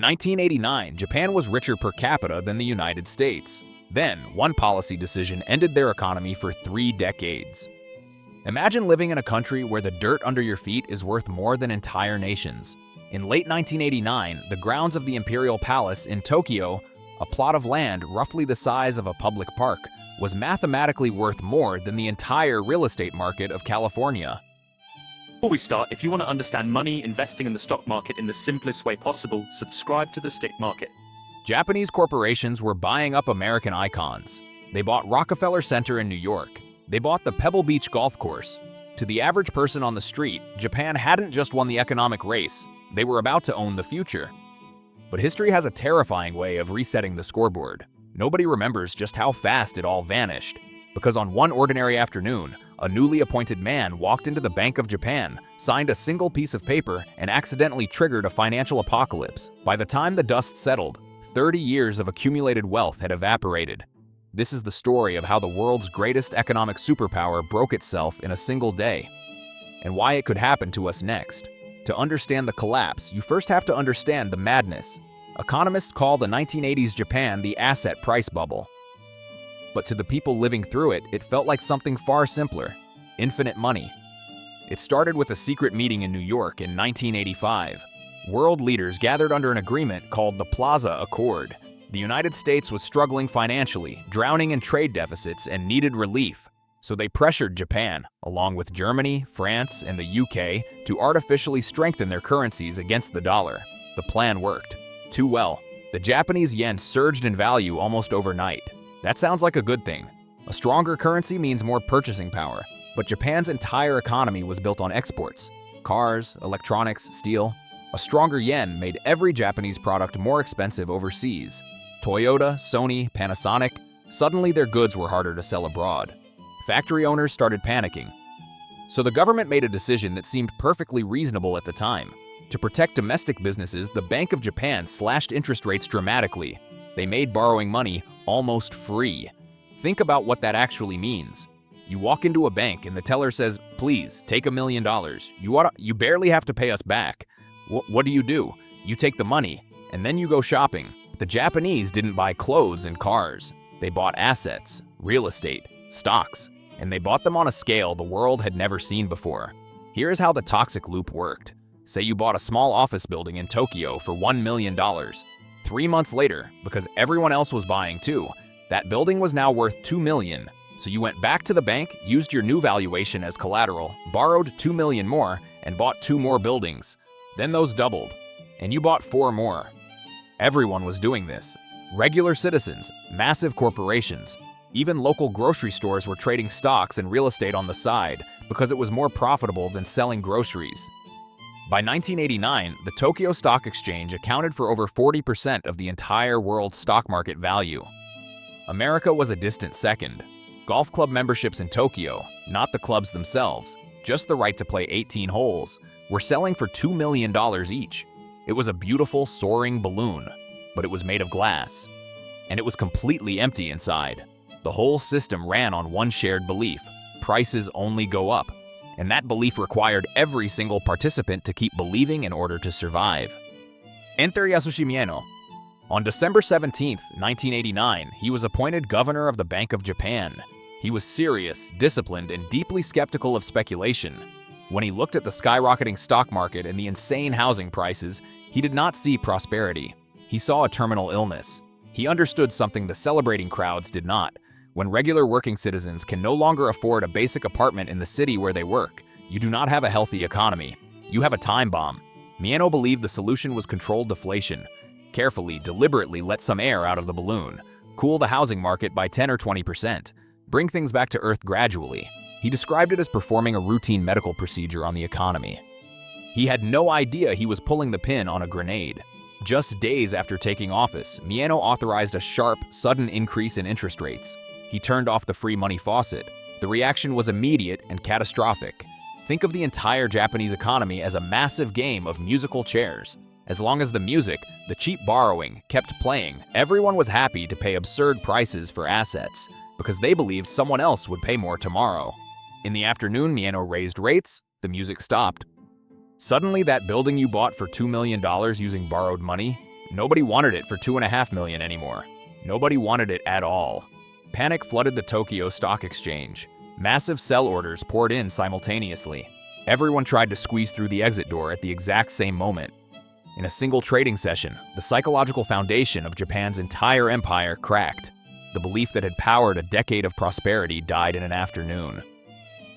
1989, Japan was richer per capita than the United States. Then, one policy decision ended their economy for 3 decades. Imagine living in a country where the dirt under your feet is worth more than entire nations. In late 1989, the grounds of the Imperial Palace in Tokyo, a plot of land roughly the size of a public park, was mathematically worth more than the entire real estate market of California. Before we start, if you want to understand money, investing in the stock market in the simplest way possible, subscribe to The Stick Market. Japanese corporations were buying up American icons. They bought Rockefeller Center in New York. They bought the Pebble Beach golf course. To the average person on the street, Japan hadn't just won the economic race, they were about to own the future. But history has a terrifying way of resetting the scoreboard. Nobody remembers just how fast it all vanished. Because on one ordinary afternoon, a newly appointed man walked into the Bank of Japan, signed a single piece of paper, and accidentally triggered a financial apocalypse. By the time the dust settled, 30 years of accumulated wealth had evaporated. This is the story of how the world's greatest economic superpower broke itself in a single day, and why it could happen to us next. To understand the collapse, you first have to understand the madness. Economists call the 1980s Japan the asset price bubble. But to the people living through it, it felt like something far simpler: infinite money. It started with a secret meeting in New York in 1985. World leaders gathered under an agreement called the Plaza Accord. The United States was struggling financially, drowning in trade deficits, and needed relief. So they pressured Japan, along with Germany, France, and the UK, to artificially strengthen their currencies against the dollar. The plan worked. Too well. The Japanese yen surged in value almost overnight. That sounds like a good thing. A stronger currency means more purchasing power, but Japan's entire economy was built on exports: cars, electronics, steel. A stronger yen made every Japanese product more expensive overseas. Toyota, Sony, Panasonic, suddenly their goods were harder to sell abroad. Factory owners started panicking. So the government made a decision that seemed perfectly reasonable at the time. To protect domestic businesses, the Bank of Japan slashed interest rates dramatically. They made borrowing money almost free. Think about what that actually means. You walk into a bank and the teller says, "Please, take $1 million. You barely have to pay us back." What do? You take the money, and then you go shopping. The Japanese didn't buy clothes and cars. They bought assets, real estate, stocks, and they bought them on a scale the world had never seen before. Here's how the toxic loop worked. Say you bought a small office building in Tokyo for $1 million. 3 months later, because everyone else was buying too, that building was now worth $2 million. So you went back to the bank, used your new valuation as collateral, borrowed $2 million more, and bought 2 more buildings. Then those doubled, and you bought 4 more. Everyone was doing this. Regular citizens, massive corporations, even local grocery stores were trading stocks and real estate on the side because it was more profitable than selling groceries. By 1989, the Tokyo Stock Exchange accounted for over 40% of the entire world's stock market value. America was a distant second. Golf club memberships in Tokyo, not the clubs themselves, just the right to play 18 holes, were selling for $2 million each. It was a beautiful, soaring balloon, but it was made of glass. And it was completely empty inside. The whole system ran on one shared belief: prices only go up. And that belief required every single participant to keep believing in order to survive. Enter Yasushi Mieno. On December 17, 1989, he was appointed governor of the Bank of Japan. He was serious, disciplined, and deeply skeptical of speculation. When he looked at the skyrocketing stock market and the insane housing prices, he did not see prosperity. He saw a terminal illness. He understood something the celebrating crowds did not. When regular working citizens can no longer afford a basic apartment in the city where they work, you do not have a healthy economy. You have a time bomb. Mieno believed the solution was controlled deflation. Carefully, deliberately let some air out of the balloon. Cool the housing market by 10 or 20%. Bring things back to earth gradually. He described it as performing a routine medical procedure on the economy. He had no idea he was pulling the pin on a grenade. Just days after taking office, Mieno authorized a sharp, sudden increase in interest rates. He turned off the free money faucet. The reaction was immediate and catastrophic. Think of the entire Japanese economy as a massive game of musical chairs. As long as the music, the cheap borrowing, kept playing, everyone was happy to pay absurd prices for assets because they believed someone else would pay more tomorrow. In the afternoon, Mieno raised rates, the music stopped. Suddenly, that building you bought for $2 million using borrowed money, Nobody wanted it for $2.5 million anymore. Nobody wanted it at all. Panic flooded the Tokyo Stock Exchange. Massive sell orders poured in simultaneously. Everyone tried to squeeze through the exit door at the exact same moment. In a single trading session, the psychological foundation of Japan's entire empire cracked. The belief that had powered a decade of prosperity died in an afternoon.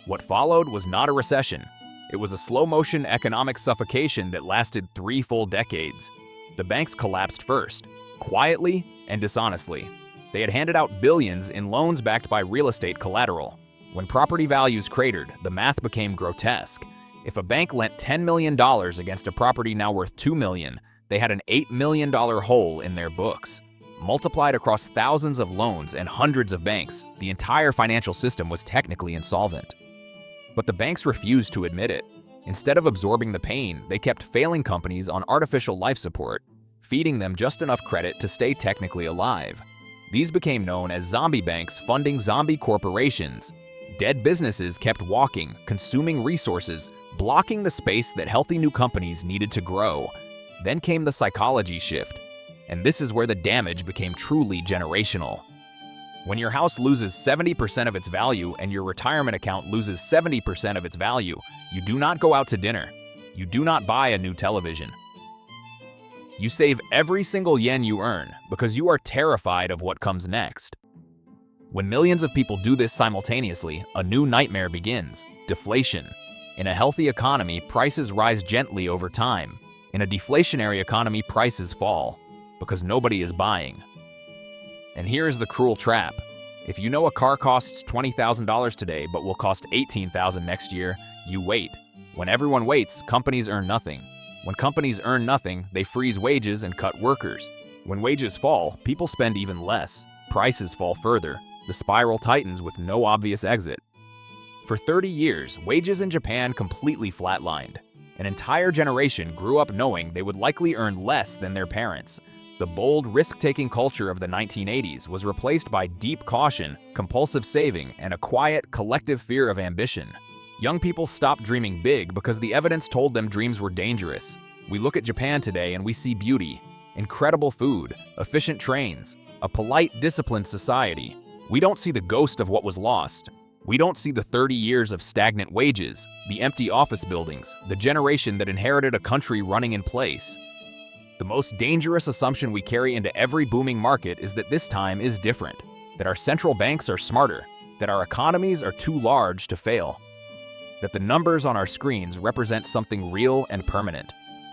What followed was not a recession. It was a slow-motion economic suffocation that lasted 3 full decades. The banks collapsed first, quietly and dishonestly. They had handed out billions in loans backed by real estate collateral. When property values cratered, the math became grotesque. If a bank lent $10 million against a property now worth $2 million, they had an $8 million hole in their books. Multiplied across thousands of loans and hundreds of banks, the entire financial system was technically insolvent. But the banks refused to admit it. Instead of absorbing the pain, they kept failing companies on artificial life support, feeding them just enough credit to stay technically alive. These became known as zombie banks funding zombie corporations. Dead businesses kept walking, consuming resources, blocking the space that healthy new companies needed to grow. Then came the psychology shift, and this is where the damage became truly generational. When your house loses 70% of its value and your retirement account loses 70% of its value, you do not go out to dinner. You do not buy a new television. You save every single yen you earn because you are terrified of what comes next. When millions of people do this simultaneously, a new nightmare begins: deflation. In a healthy economy, prices rise gently over time. In a deflationary economy, prices fall because nobody is buying. And here is the cruel trap. If you know a car costs $20,000 today but will cost $18,000 next year, you wait. When everyone waits, companies earn nothing. When companies earn nothing, they freeze wages and cut workers. When wages fall, people spend even less. Prices fall further. The spiral tightens with no obvious exit. For 30 years, wages in Japan completely flatlined. An entire generation grew up knowing they would likely earn less than their parents. The bold, risk-taking culture of the 1980s was replaced by deep caution, compulsive saving, and a quiet, collective fear of ambition. Young people stopped dreaming big because the evidence told them dreams were dangerous. We look at Japan today and we see beauty, incredible food, efficient trains, a polite, disciplined society. We don't see the ghost of what was lost. We don't see the 30 years of stagnant wages, the empty office buildings, the generation that inherited a country running in place. The most dangerous assumption we carry into every booming market is that this time is different, that our central banks are smarter, that our economies are too large to fail, that the numbers on our screens represent something real and permanent.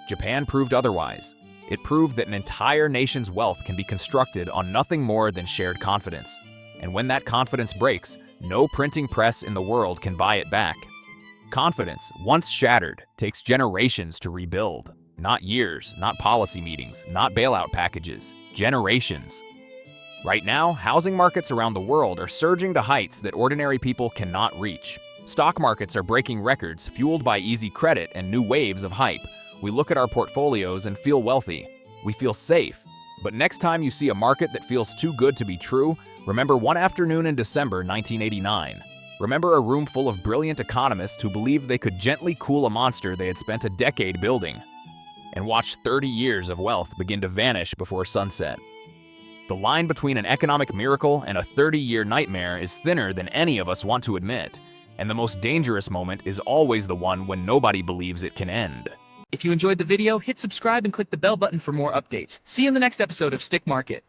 Japan proved otherwise. It proved that an entire nation's wealth can be constructed on nothing more than shared confidence. And when that confidence breaks, no printing press in the world can buy it back. Confidence, once shattered, takes generations to rebuild. Not years, not policy meetings, not bailout packages, generations. Right now, housing markets around the world are surging to heights that ordinary people cannot reach. Stock markets are breaking records fueled by easy credit and new waves of hype. We look at our portfolios and feel wealthy. We feel safe. But next time you see a market that feels too good to be true, remember one afternoon in December 1989. Remember a room full of brilliant economists who believed they could gently cool a monster they had spent a decade building. And watch 30 years of wealth begin to vanish before sunset. The line between an economic miracle and a 30-year nightmare is thinner than any of us want to admit. And the most dangerous moment is always the one when nobody believes it can end. If you enjoyed the video, hit subscribe and click the bell button for more updates. See you in the next episode of Stick Market.